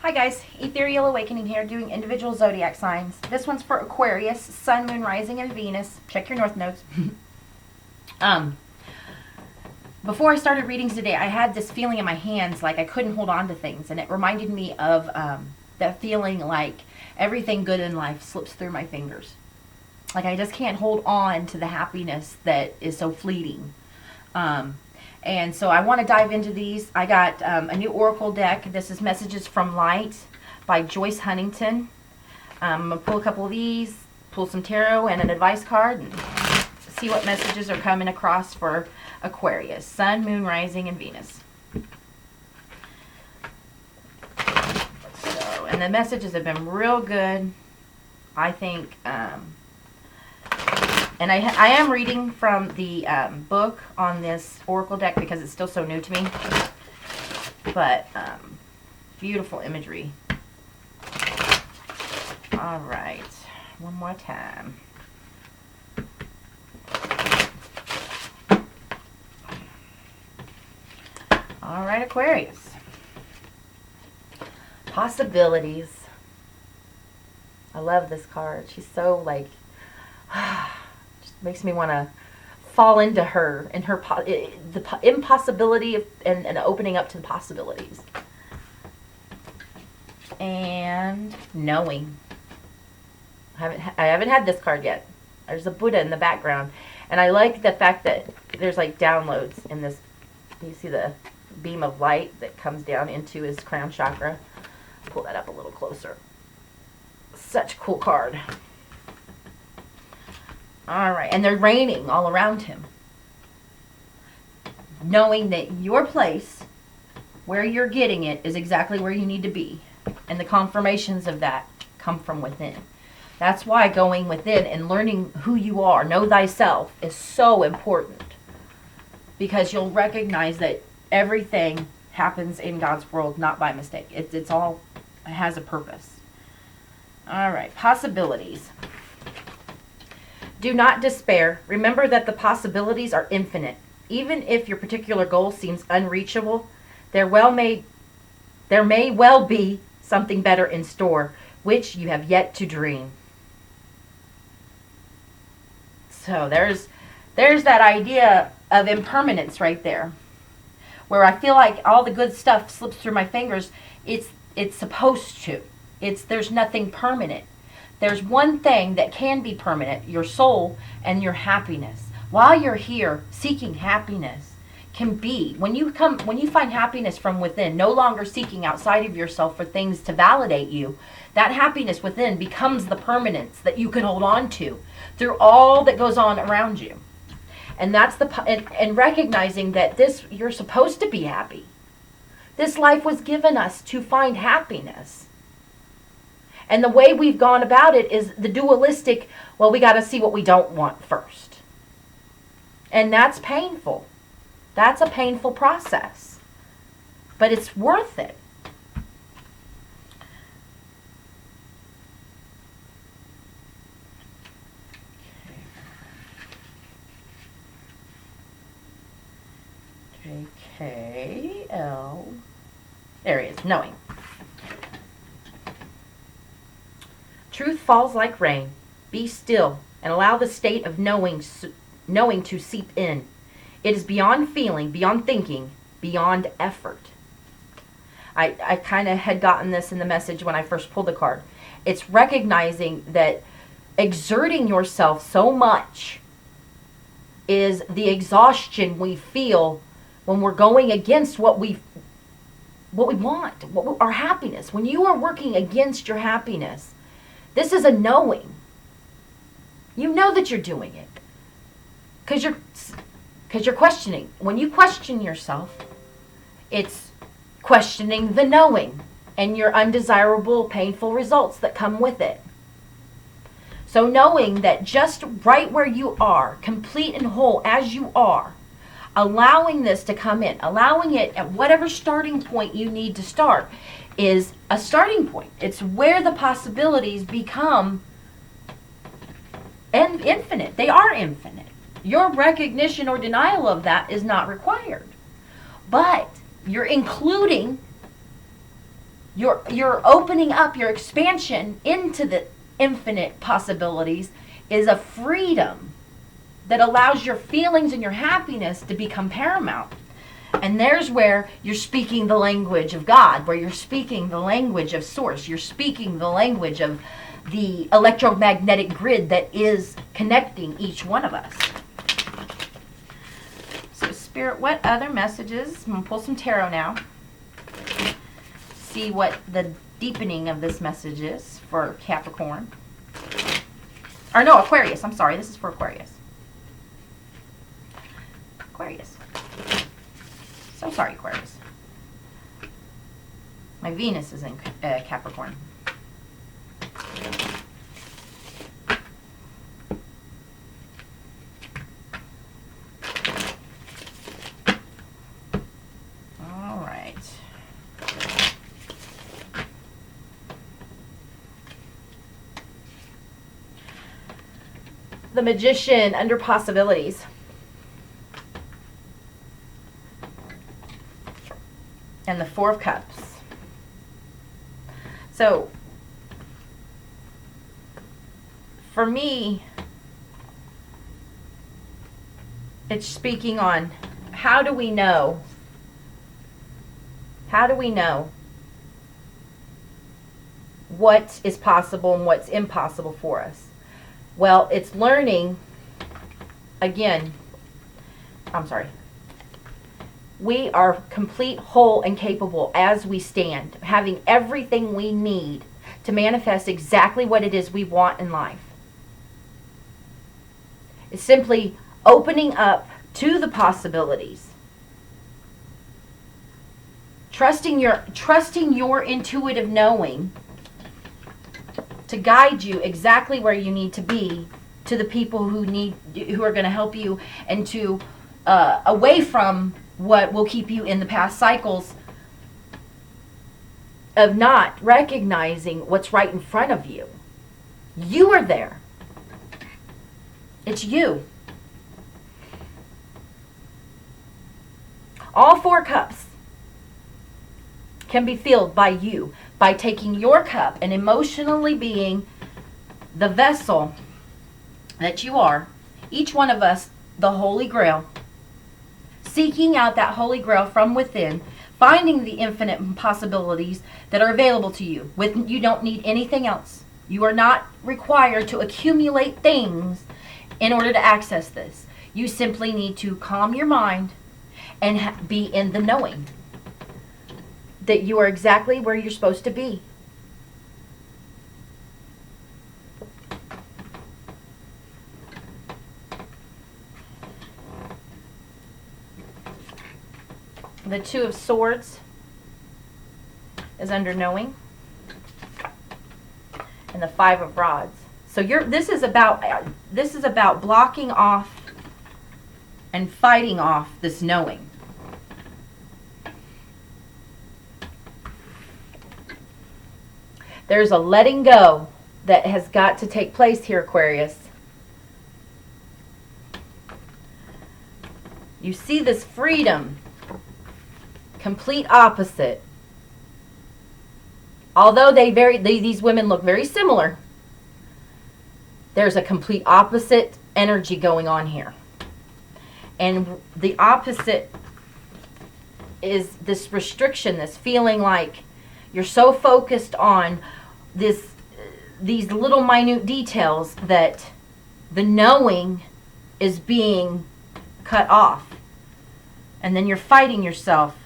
Hi guys, Ethereal Awakening here, doing individual zodiac signs. This one's for Aquarius, Sun, Moon, Rising, and Venus. Check your north nodes. Before I started readings today, I had this feeling in my hands like I couldn't hold on to things, and it reminded me of that feeling like everything good in life slips through my fingers. Like I just can't hold on to the happiness that is so fleeting. And so I want to dive into these. I got a new oracle deck. This is Messages from Light by Joyce Huntington. I'm going to pull a couple of these, pull some tarot and an advice card, and see what messages are coming across for Aquarius, Sun, Moon, Rising, and Venus. So, and the messages have been real good, I think. And I am reading from the book on this oracle deck because it's still so new to me. But beautiful imagery. All right, one more time. All right, Aquarius. Possibilities. I love this card. She's so like... just makes me want to fall into her and her the impossibility of, and opening up to the possibilities. And knowing. I haven't had this card yet. There's a Buddha in the background, and I like the fact that there's like downloads in this. You see the beam of light that comes down into his crown chakra. Pull that up a little closer. Such a cool card. All right, and they're raining all around him. Knowing that your place, where you're getting it, is exactly where you need to be. And the confirmations of that come from within. That's why going within and learning who you are, know thyself, is so important. Because you'll recognize that everything happens in God's world, not by mistake. It has a purpose. All right, possibilities. Do not despair. Remember that the possibilities are infinite. Even if your particular goal seems unreachable, there may well be something better in store, which you have yet to dream. So there's that idea of impermanence right there, where I feel like all the good stuff slips through my fingers. It's supposed to. There's nothing permanent. There's one thing that can be permanent, your soul and your happiness. While you're here, seeking happiness can be, when you find happiness from within, no longer seeking outside of yourself for things to validate you, that happiness within becomes the permanence that you can hold on to through all that goes on around you. And that's and recognizing that you're supposed to be happy. This life was given us to find happiness. And the way we've gone about it is the dualistic, well, we got to see what we don't want first. And that's painful. That's a painful process. But it's worth it. JKL. There he is, knowing. Truth falls like rain. Be still and allow the state of knowing to seep in. It is beyond feeling, beyond thinking, beyond effort. I kind of had gotten this in the message when I first pulled the card. It's recognizing that exerting yourself so much is the exhaustion we feel when we're going against what we want, our happiness. When you are working against your happiness, this is a knowing. You know that you're doing it. Because you're questioning. When you question yourself, it's questioning the knowing and your undesirable, painful results that come with it. So knowing that just right where you are, complete and whole as you are, allowing this to come in, allowing it at whatever starting point you need to start, is a starting point. It's where the possibilities become infinite. They are infinite. Your recognition or denial of that is not required. But you're including Your opening up, your expansion into the infinite possibilities is a freedom that allows your feelings and your happiness to become paramount. And there's where you're speaking the language of God, where you're speaking the language of Source. You're speaking the language of the electromagnetic grid that is connecting each one of us. So Spirit, what other messages? I'm going to pull some tarot now. See what the deepening of this message is for Capricorn. Or no, Aquarius. I'm sorry. This is for Aquarius. Aquarius. So sorry, Aquarius. My Venus is in Capricorn. All right. The Magician under possibilities. And the Four of Cups. So, for me, it's speaking on how do we know what is possible and what's impossible for us. Well, it's learning, again, I'm sorry. We are complete, whole, and capable as we stand, having everything we need to manifest exactly what it is we want in life. It's simply opening up to the possibilities. Trusting your intuitive knowing to guide you exactly where you need to be, to the people who are going to help you, and to away from what will keep you in the past cycles of not recognizing what's right in front of you. You are there. It's you. All four cups can be filled by you, by taking your cup and emotionally being the vessel that you are, each one of us, the Holy Grail, seeking out that Holy Grail from within, finding the infinite possibilities that are available to you. You don't need anything else. You are not required to accumulate things in order to access this. You simply need to calm your mind and be in the knowing that you are exactly where you're supposed to be. The Two of Swords is under knowing, and the Five of Rods. So this is about blocking off and fighting off this knowing. There's a letting go that has got to take place here, Aquarius. You see this freedom. Complete opposite. Although these women look very similar, there's a complete opposite energy going on here. And the opposite is this restriction, this feeling like you're so focused on these little minute details that the knowing is being cut off. And then you're fighting yourself.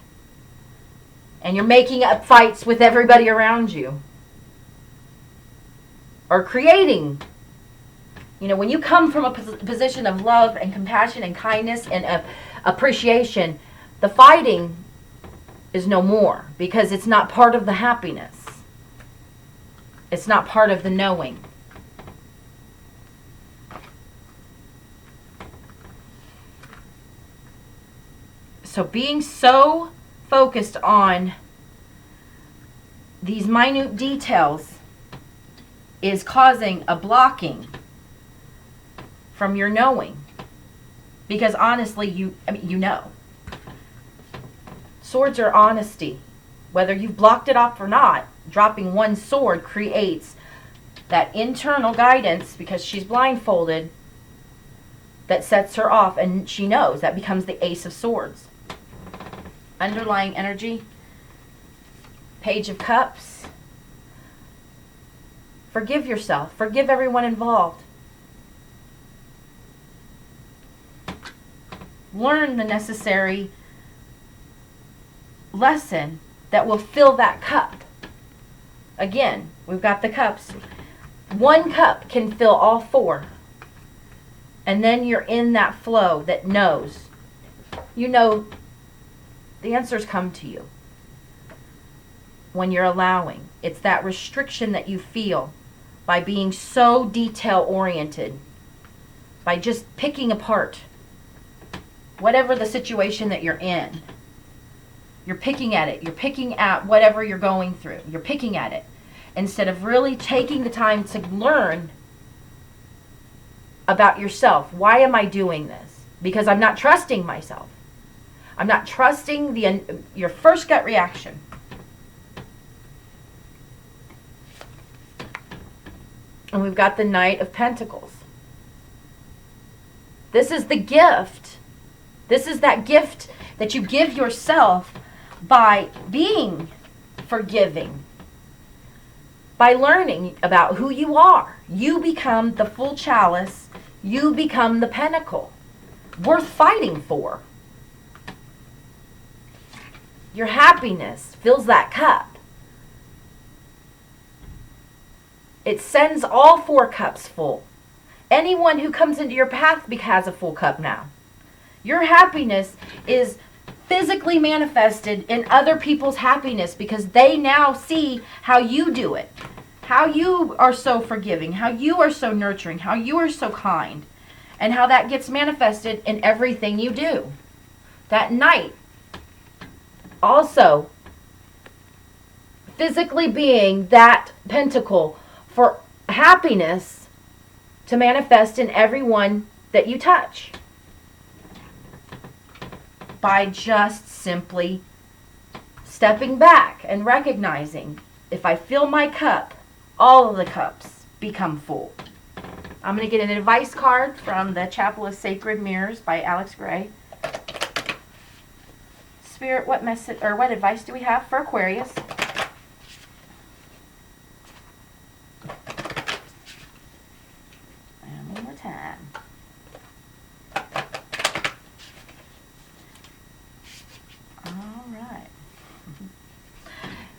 And you're making up fights with everybody around you. Or creating. You know, when you come from a position of love and compassion and kindness and appreciation, the fighting is no more. Because it's not part of the happiness. It's not part of the knowing. So being so focused on these minute details is causing a blocking from your knowing. Because honestly, you know. Swords are honesty. Whether you've blocked it off or not, dropping one sword creates that internal guidance because she's blindfolded that sets her off, and she knows that becomes the Ace of Swords. Underlying energy, Page of Cups. Forgive yourself. Forgive everyone involved. Learn the necessary lesson that will fill that cup. Again, we've got the cups. One cup can fill all four. And then you're in that flow that knows. You know the answers come to you when you're allowing. It's that restriction that you feel by being so detail-oriented, by just picking apart whatever the situation that you're in. You're picking at it. You're picking at whatever you're going through. You're picking at it instead of really taking the time to learn about yourself. Why am I doing this? Because I'm not trusting myself. I'm not trusting your first gut reaction. And we've got the Knight of Pentacles. This is the gift. This is that gift that you give yourself by being forgiving, by learning about who you are. You become the full chalice. You become the pinnacle worth fighting for. Your happiness fills that cup. It sends all four cups full. Anyone who comes into your path has a full cup now. Your happiness is physically manifested in other people's happiness because they now see how you do it. How you are so forgiving, how you are so nurturing, how you are so kind, and how that gets manifested in everything you do. That Knight also physically being that pentacle for happiness to manifest in everyone that you touch by just simply stepping back and recognizing, if I fill my cup, all of the cups become full. I'm going to get an advice card from the Chapel of Sacred Mirrors by Alex Gray. Spirit, what message or what advice do we have for Aquarius? And one more time. All right.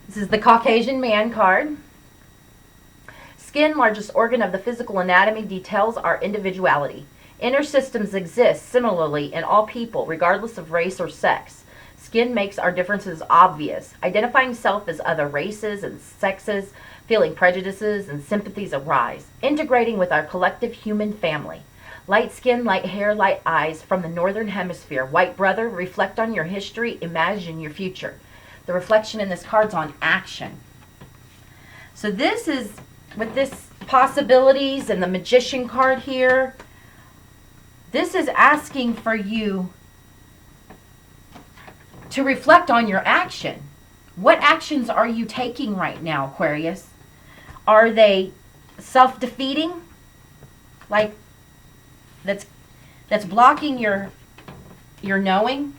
This is the Caucasian Man card. Skin, largest organ of the physical anatomy, details our individuality. Inner systems exist similarly in all people, regardless of race or sex. Skin makes our differences obvious. Identifying self as other races and sexes, feeling prejudices and sympathies arise. Integrating with our collective human family. Light skin, light hair, light eyes from the northern hemisphere. White brother, reflect on your history, imagine your future. The reflection in this card's on action. So this is, with this possibilities and the Magician card here, this is asking for you to reflect on your action. What actions are you taking right now, Aquarius? Are they self-defeating? Like that's blocking your knowing?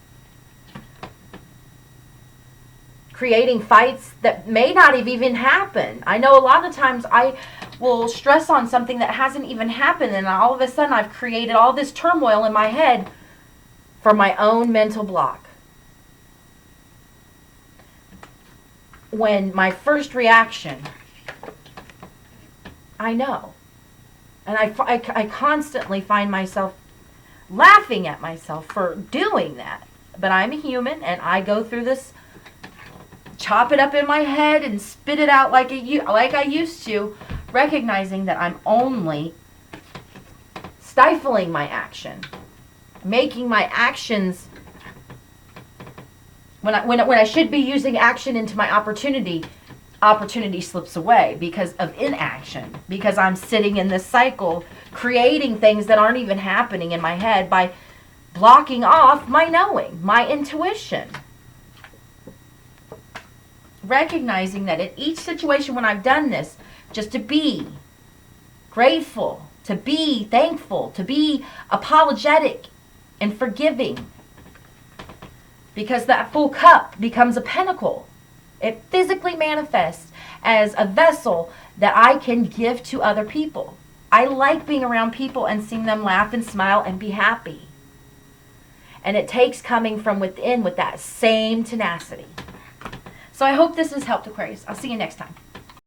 Creating fights that may not have even happened. I know a lot of times I will stress on something that hasn't even happened, and all of a sudden I've created all this turmoil in my head for my own mental block. When my first reaction, I know, and I constantly find myself laughing at myself for doing that. But I'm a human, and I go through this, chop it up in my head and spit it out like I used to, recognizing that I'm only stifling my action, making my actions, when I should be using action into my opportunity slips away because of inaction, because I'm sitting in this cycle creating things that aren't even happening in my head by blocking off my knowing, my intuition. recognizing that in each situation when I've done this, just to be grateful, to be thankful, to be apologetic and forgiving. Because that full cup becomes a pinnacle. It physically manifests as a vessel that I can give to other people. I like being around people and seeing them laugh and smile and be happy. And it takes coming from within with that same tenacity. So I hope this has helped, Aquarius. I'll see you next time.